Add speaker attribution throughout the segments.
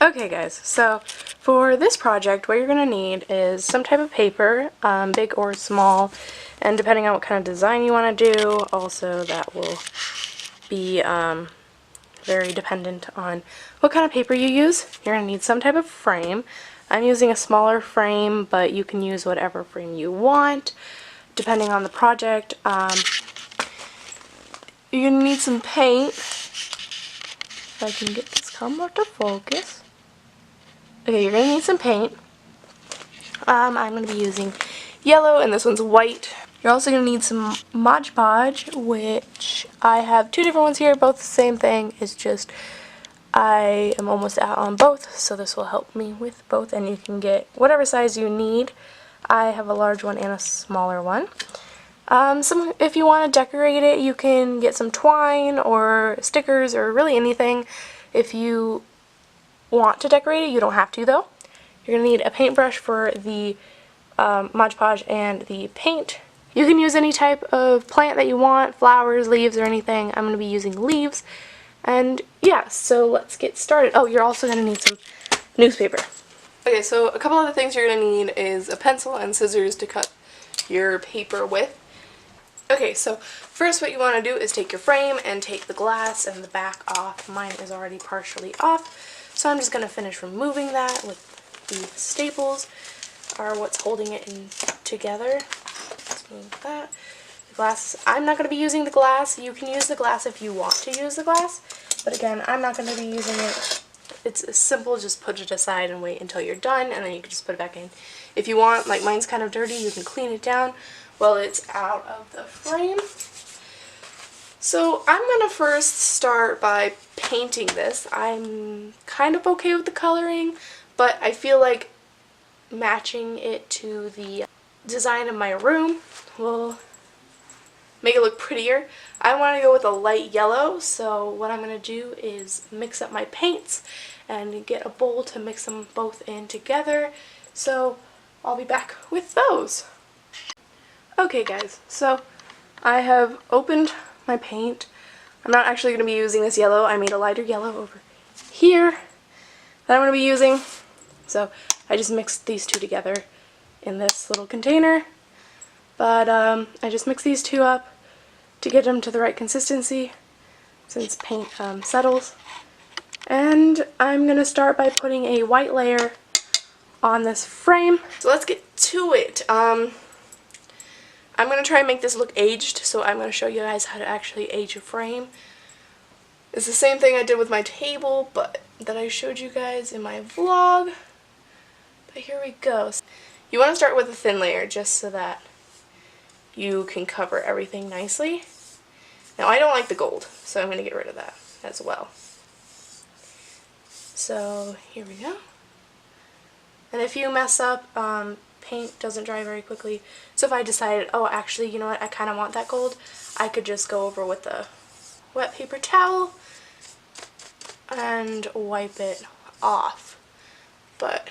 Speaker 1: Okay guys, so for this project what you're going to need is some type of paper, big or small, and depending on what kind of design you want to do, also that will be very dependent on what kind of paper you use. You're going to need some type of frame. I'm using a smaller frame, but you can use whatever frame you want depending on the project. You're going to need some paint. If I can get this camera to focus. Okay, you're going to need some paint. I'm going to be using yellow and this one's white. You're also going to need some Mod Podge, which I have two different ones here, both the same thing. It's just I am almost out on both, so this will help me with both, and you can get whatever size you need. I have a large one and a smaller one. If you want to decorate it, you can get some twine or stickers or really anything. If you want to decorate it, you don't have to though. You're going to need a paintbrush for the Mod Podge and the paint. You can use any type of plant that you want, flowers, leaves, or anything. I'm going to be using leaves. And yeah, so let's get started. Oh, you're also going to need some newspaper. Okay, so a couple other things you're going to need is a pencil and scissors to cut your paper with. Okay, so first what you want to do is take your frame and take the glass and the back off. Mine is already partially off, so I'm just going to finish removing that with the staples are what's holding it in together. Let's move that. The glass, I'm not going to be using the glass. You can use the glass if you want to use the glass, but again, I'm not going to be using it. It's simple, just put it aside and wait until you're done, and then you can just put it back in. If you want, like mine's kind of dirty, you can clean it down while it's out of the frame. So I'm going to first start by painting this. I'm kind of okay with the coloring, but I feel like matching it to the design of my room will make it look prettier. I want to go with a light yellow, so what I'm going to do is mix up my paints and get a bowl to mix them both in together. So I'll be back with those. Okay guys, so I have opened my paint. I'm not actually going to be using this yellow. I made a lighter yellow over here that I'm going to be using. So I just mixed these two together in this little container. But I just mixed these two up to get them to the right consistency since paint settles. And I'm going to start by putting a white layer on this frame. So let's get to it. I'm going to try and make this look aged, so I'm going to show you guys how to actually age a frame. It's the same thing I did with my table, but that I showed you guys in my vlog. But here we go. You want to start with a thin layer just so that you can cover everything nicely. Now I don't like the gold, so I'm going to get rid of that as well. So here we go. And if you mess up, paint doesn't dry very quickly. So if I decided, oh actually, you know what, I kind of want that gold, I could just go over with a wet paper towel and wipe it off. But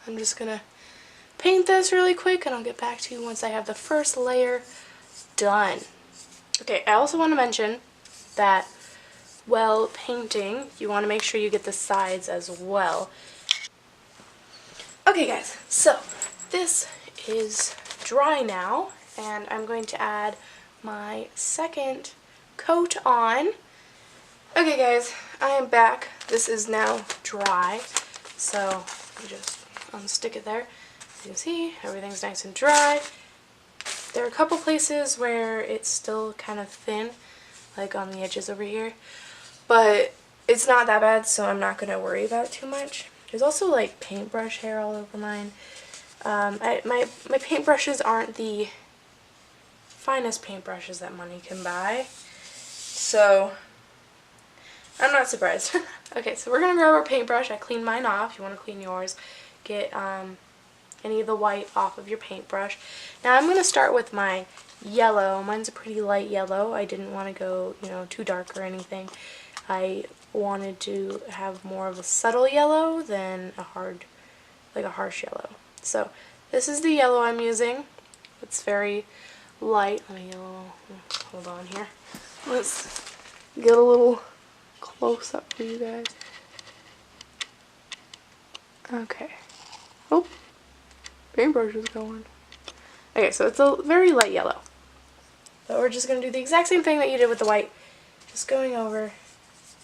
Speaker 1: I'm just going to paint this really quick and I'll get back to you once I have the first layer done. Okay, I also want to mention that while painting, you want to make sure you get the sides as well. Okay guys, so this is dry now, and I'm going to add my second coat on. Okay guys, I am back. This is now dry, so you just unstick it there. You can see everything's nice and dry. There are a couple places where it's still kind of thin, like on the edges over here, but it's not that bad, so I'm not going to worry about it too much. There's also like paintbrush hair all over mine. My paintbrushes aren't the finest paintbrushes that money can buy, so I'm not surprised. Okay, so we're going to grab our paintbrush. I cleaned mine off. You want to clean yours. Get any of the white off of your paintbrush. Now I'm going to start with my yellow. Mine's a pretty light yellow. I didn't want to go, you know, too dark or anything. I wanted to have more of a subtle yellow than a harsh yellow. So this is the yellow I'm using. It's very light. Let me hold on here. Let's get a little close up for you guys. Okay. Oh, paintbrush is going. Okay, so it's a very light yellow. But we're just going to do the exact same thing that you did with the white. Just going over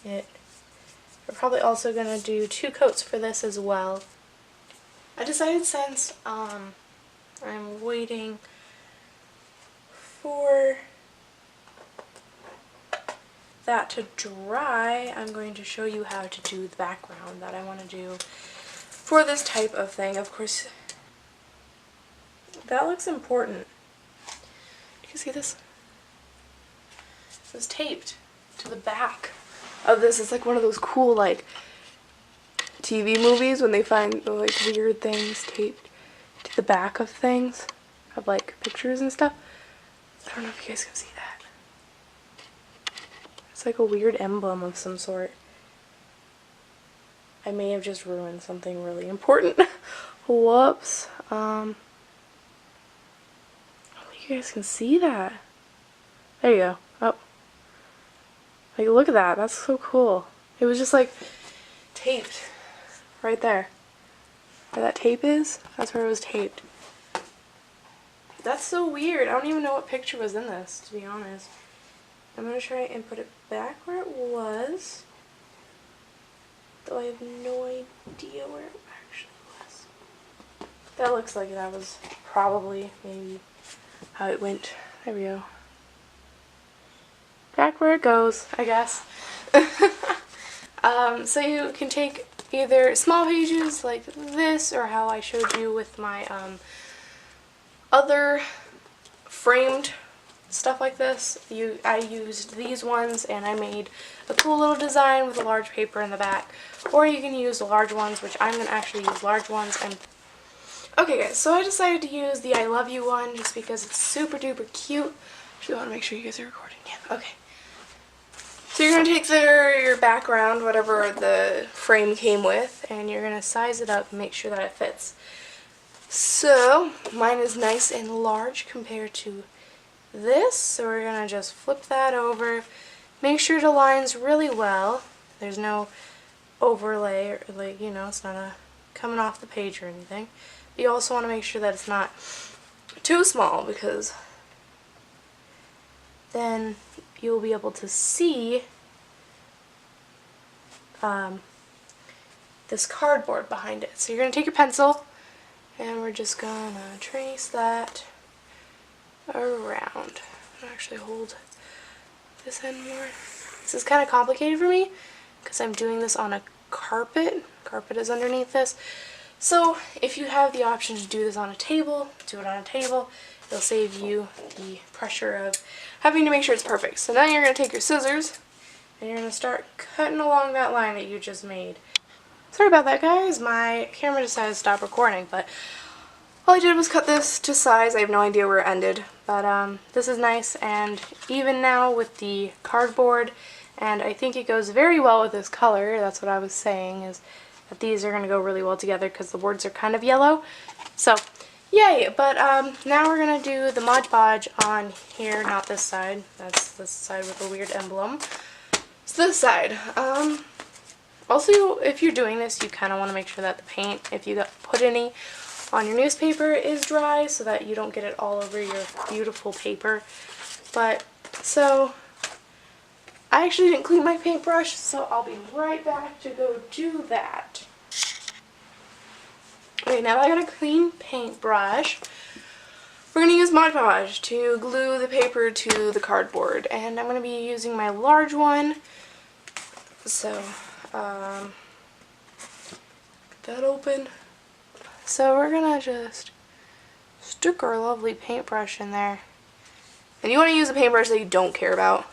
Speaker 1: it. We're probably also going to do 2 coats for this as well. I decided since I'm waiting for that to dry, I'm going to show you how to do the background that I want to do for this type of thing. Of course, that looks important. You can see this? This is taped to the back of this. It's like one of those cool like TV movies when they find like weird things taped to the back of things, of like pictures and stuff. I don't know if you guys can see that. It's like a weird emblem of some sort. I may have just ruined something really important. Whoops. I don't think you guys can see that. There you go. Oh. Like, look at that. That's so cool. It was just like taped right there. Where that tape is, that's where it was taped. That's so weird. I don't even know what picture was in this, to be honest. I'm going to try and put it back where it was. Though I have no idea where it actually was. That looks like that was probably maybe how it went. There we go. Back where it goes, I guess. So you can take either small pages like this, or how I showed you with my other framed stuff like this. I used these ones and I made a cool little design with a large paper in the back. Or you can use the large ones, which I'm going to actually use large ones. Okay guys, so I decided to use the I love you one just because it's super duper cute. Actually, I want to make sure you guys are recording. Yeah, okay. So you're going to take your background, whatever the frame came with, and you're going to size it up and make sure that it fits. So mine is nice and large compared to this, so we're going to just flip that over. Make sure it aligns really well. There's no overlay, or like, you know, it's not coming off the page or anything. But you also want to make sure that it's not too small, because then you'll be able to see this cardboard behind it. So you're going to take your pencil and we're just going to trace that around. I'll actually hold this end more. This is kind of complicated for me because I'm doing this on a carpet. Carpet is underneath this. So if you have the option to do this on a table, do it on a table. It'll save you the pressure of having to make sure it's perfect. So now you're going to take your scissors and you're going to start cutting along that line that you just made. Sorry about that, guys. My camera decided to stop recording, but all I did was cut this to size. I have no idea where it ended, but this is nice and even now with the cardboard, and I think it goes very well with this color. That's what I was saying, is that these are going to go really well together because the words are kind of yellow. So yay, but now we're going to do the Mod Podge on here, not this side. That's this side with a weird emblem. It's this side. Also, if you're doing this, you kind of want to make sure that the paint, if you put any on your newspaper, is dry so that you don't get it all over your beautiful paper. But, so, I actually didn't clean my paintbrush, so I'll be right back to go do that. Okay, now that I got a clean paintbrush, we're going to use Mod Podge to glue the paper to the cardboard. And I'm going to be using my large one. So, get that open. So we're going to just stick our lovely paintbrush in there. And you want to use a paintbrush that you don't care about,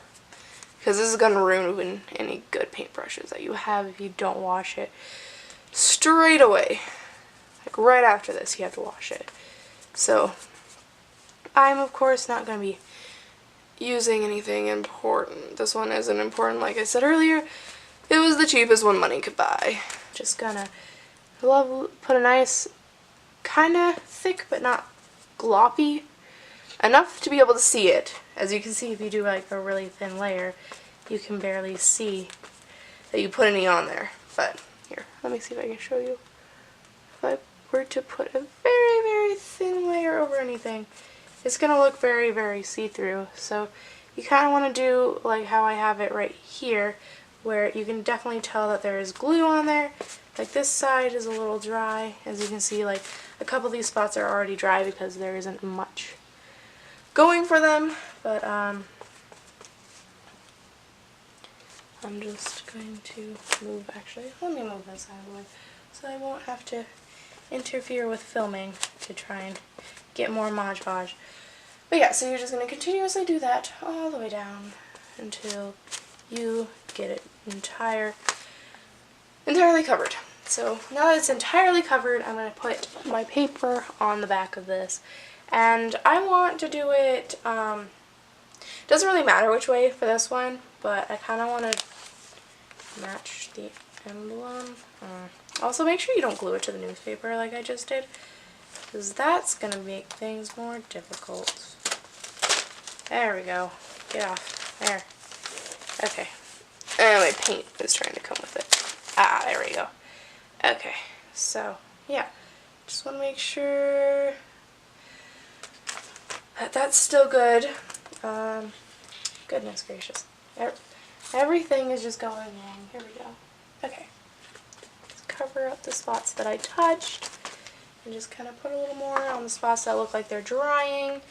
Speaker 1: because this is going to ruin any good paintbrushes that you have if you don't wash it straight away. Like right after this, you have to wash it. So I'm of course not going to be using anything important. This one isn't important, like I said earlier. It was the cheapest one money could buy. Just gonna put a nice, kind of thick but not gloppy, enough to be able to see it. As you can see, if you do like a really thin layer, you can barely see that you put any on there. But here, let me see if I can show you. if I were to put a very, very thin layer over anything, it's going to look very, very see-through. So you kind of want to do like how I have it right here, where you can definitely tell that there is glue on there. Like this side is a little dry. As you can see, like a couple of these spots are already dry because there isn't much going for them. But I'm just going to move, actually, let me move this out of the way so I won't have to interfere with filming to try and get more Mod Podge. But yeah, so you're just going to continuously do that all the way down until you get it entirely covered. So now that it's entirely covered, I'm going to put my paper on the back of this. And I want to do it, doesn't really matter which way for this one, but I kind of want to match the emblem. Also, make sure you don't glue it to the newspaper like I just did, because that's going to make things more difficult. There we go. Get off. There. Okay. And my paint is trying to come with it. Ah, there we go. Okay. So, yeah. Just want to make sure that that's still good. Goodness gracious. Everything is just going wrong. Here we go. Okay. Let's cover up the spots that I touched. And just kind of put a little more on the spots that look like they're drying.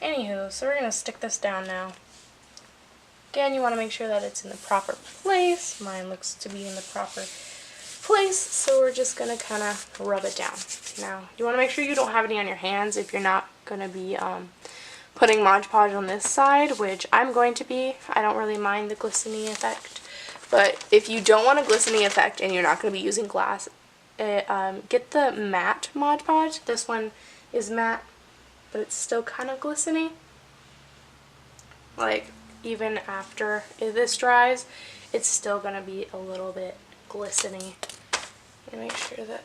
Speaker 1: Anywho, so we're going to stick this down now. Again, you want to make sure that it's in the proper place. Mine looks to be in the proper place, so we're just going to kind of rub it down. Now, you want to make sure you don't have any on your hands if you're not going to be putting Mod Podge on this side, which I'm going to be. I don't really mind the glistening effect. But if you don't want a glistening effect and you're not going to be using glass, get the matte Mod Podge. This one is matte, but it's still kind of glistening. Like, even after this dries, it's still going to be a little bit glistening. And make sure that,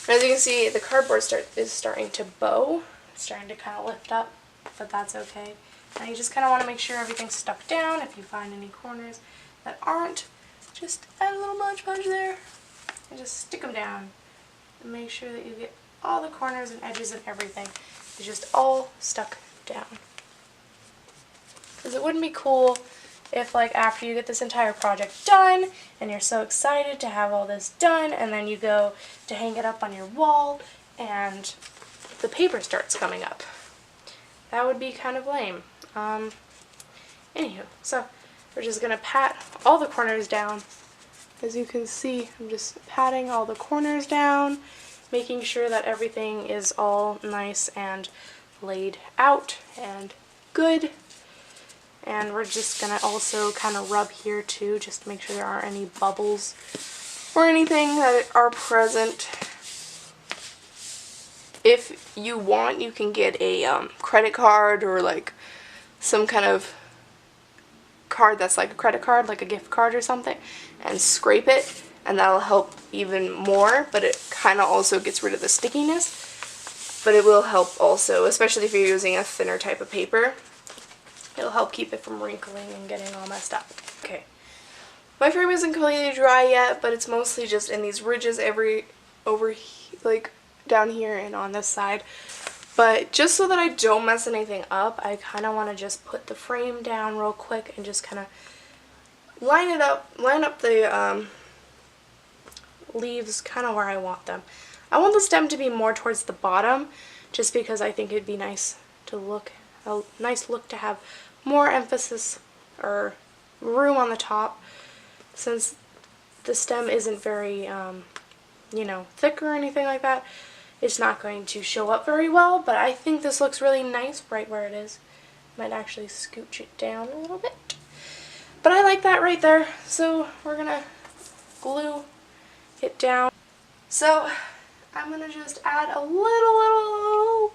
Speaker 1: as you can see, the cardboard is starting to bow. It's starting to kind of lift up, but that's okay. Now you just kind of want to make sure everything's stuck down. If you find any corners that aren't, just add a little Mod Podge there and just stick them down. And make sure that you get all the corners and edges and everything. It's just all stuck down. Because it wouldn't be cool if, like, after you get this entire project done and you're so excited to have all this done, and then you go to hang it up on your wall and the paper starts coming up. That would be kind of lame. Anywho, so we're just going to pat all the corners down. As you can see, I'm just patting all the corners down, making sure that everything is all nice and laid out and good. And we're just going to also kind of rub here too, just to make sure there aren't any bubbles or anything that are present. If you want, you can get a credit card or like some kind of card that's like a credit card, like a gift card or something, and scrape it, and that'll help even more, but it kind of also gets rid of the stickiness. But it will help also, especially if you're using a thinner type of paper. It'll help keep it from wrinkling and getting all messed up. Okay. My frame isn't completely dry yet, but it's mostly just in these ridges like down here and on this side. But just so that I don't mess anything up, I kind of want to just put the frame down real quick and just kind of line up the leaves kind of where I want them. I want the stem to be more towards the bottom, just because I think it'd be nice to look, a nice look to have more emphasis or room on the top, since the stem isn't very, you know, thick or anything like that. It's not going to show up very well, but I think this looks really nice right where it is. Might actually scooch it down a little bit. But I like that right there, so we're going to glue it down. So I'm going to just add a little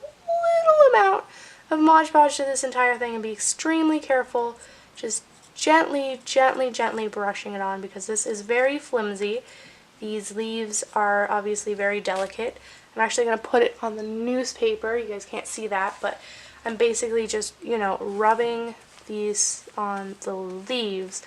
Speaker 1: amount of Mod Podge to this entire thing and be extremely careful, just gently brushing it on, because this is very flimsy. These leaves are obviously very delicate. I'm actually going to put it on the newspaper. You guys can't see that, but I'm basically just, you know, rubbing these on the leaves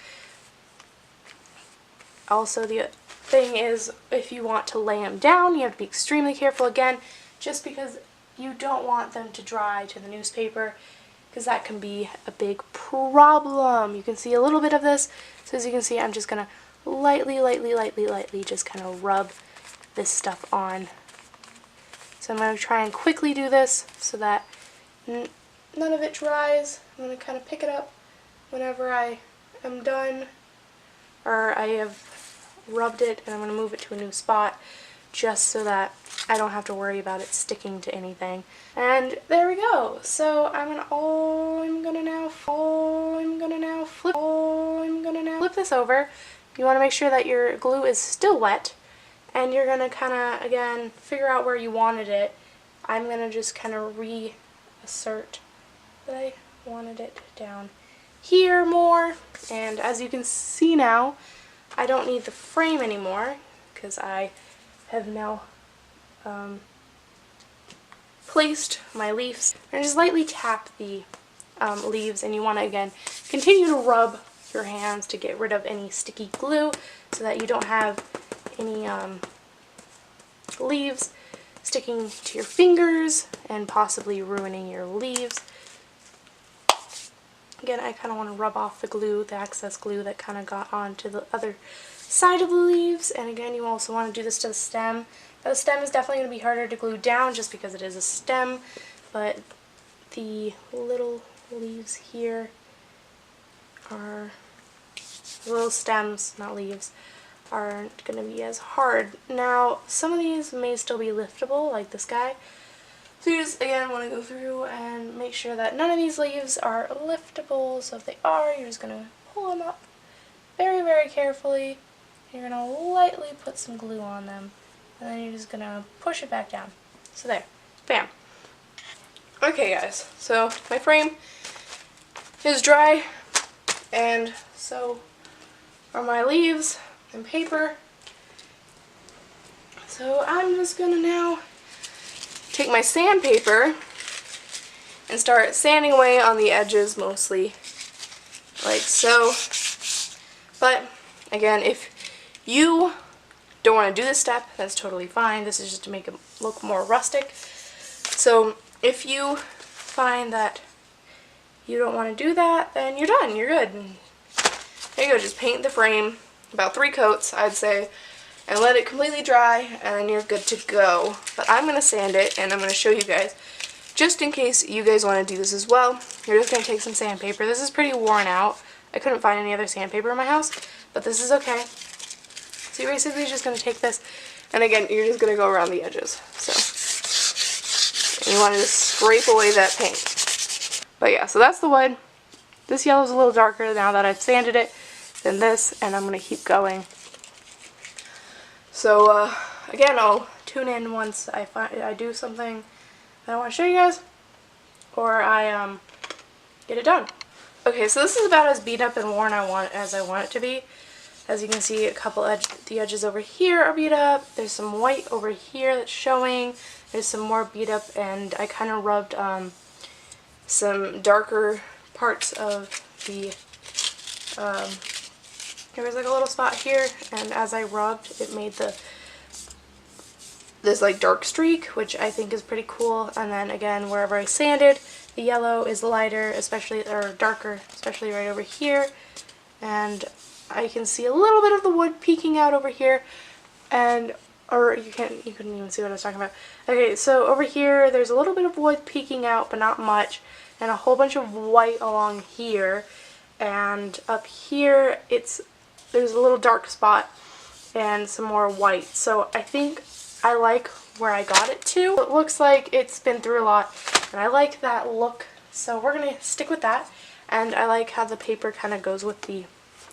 Speaker 1: Also, the thing is, if you want to lay them down, you have to be extremely careful again, just because you don't want them to dry to the newspaper, because that can be a big problem. You can see a little bit of this, so as you can see, I'm just going to lightly just kind of rub this stuff on. So I'm going to try and quickly do this so that none of it dries. I'm going to kind of pick it up whenever I am done, or I have rubbed it, and I'm going to move it to a new spot just so that I don't have to worry about it sticking to anything. And there we go. So I'm gonna now flip this over. You want to make sure that your glue is still wet, and you're gonna kind of again figure out where you wanted it. I'm gonna just kind of reassert that I wanted it down here more, and as you can see now, I don't need the frame anymore because I have now placed my leaves. And just lightly tap the leaves, and you want to again continue to rub your hands to get rid of any sticky glue so that you don't have any leaves sticking to your fingers and possibly ruining your leaves. Again, I kind of want to rub off the glue, the excess glue that kind of got onto the other side of the leaves. And again, you also want to do this to the stem. Now, the stem is definitely going to be harder to glue down just because it is a stem, but the little leaves here are, little stems, not leaves, aren't going to be as hard. Now, some of these may still be liftable, like this guy. So you just, again, want to go through and make sure that none of these leaves are liftable. So if they are, you're just going to pull them up very carefully. You're going to lightly put some glue on them. And then you're just going to push it back down. So there. Bam. Okay, guys. So my frame is dry. And so are my leaves and paper. So I'm just going to now take my sandpaper and start sanding away on the edges mostly, like so. But again, if you don't want to do this step, that's totally fine. This is just to make it look more rustic. So if you find that you don't want to do that, then you're done, you're good. And there you go, just paint the frame, about 3 coats I'd say, and let it completely dry, and then you're good to go. But I'm going to sand it, and I'm going to show you guys, just in case you guys want to do this as well. You're just going to take some sandpaper. This is pretty worn out. I couldn't find any other sandpaper in my house, but this is okay. So you're basically just going to take this, and again, you're just going to go around the edges. So, and you want to just scrape away that paint. But yeah, so that's the wood. This yellow is a little darker now that I've sanded it than this, and I'm going to keep going. So, again, I'll tune in once I do something that I want to show you guys, or I get it done. Okay, so this is about as beat up and worn as I want it to be. As you can see, a couple the edges over here are beat up. There's some white over here that's showing. There's some more beat up, and I kind of rubbed some darker parts of the there was like a little spot here, and as I rubbed, it made this like dark streak, which I think is pretty cool. And then again, wherever I sanded, the yellow is lighter, especially, or darker, especially right over here. And I can see a little bit of the wood peeking out over here, and or you couldn't even see what I was talking about. Okay, so over here, there's a little bit of wood peeking out, but not much, and a whole bunch of white along here. And up here, there's a little dark spot and some more white. So I think I like where I got it to. It looks like it's been through a lot, and I like that look. So we're going to stick with that. And I like how the paper kind of goes with the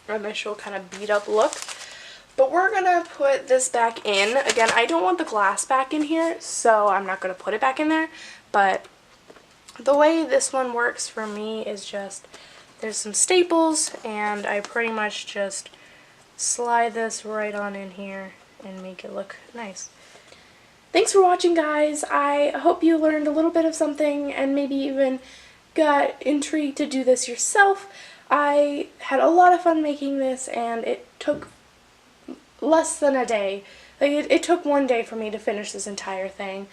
Speaker 1: initial kind of beat up look. But we're going to put this back in. Again, I don't want the glass back in here, so I'm not going to put it back in there. But the way this one works for me is just, there's some staples, and I pretty much just slide this right on in here and make it look nice. Thanks for watching, guys. I hope you learned a little bit of something and maybe even got intrigued to do this yourself. I had a lot of fun making this, and it took less than a day. Like, it took one day for me to finish this entire thing.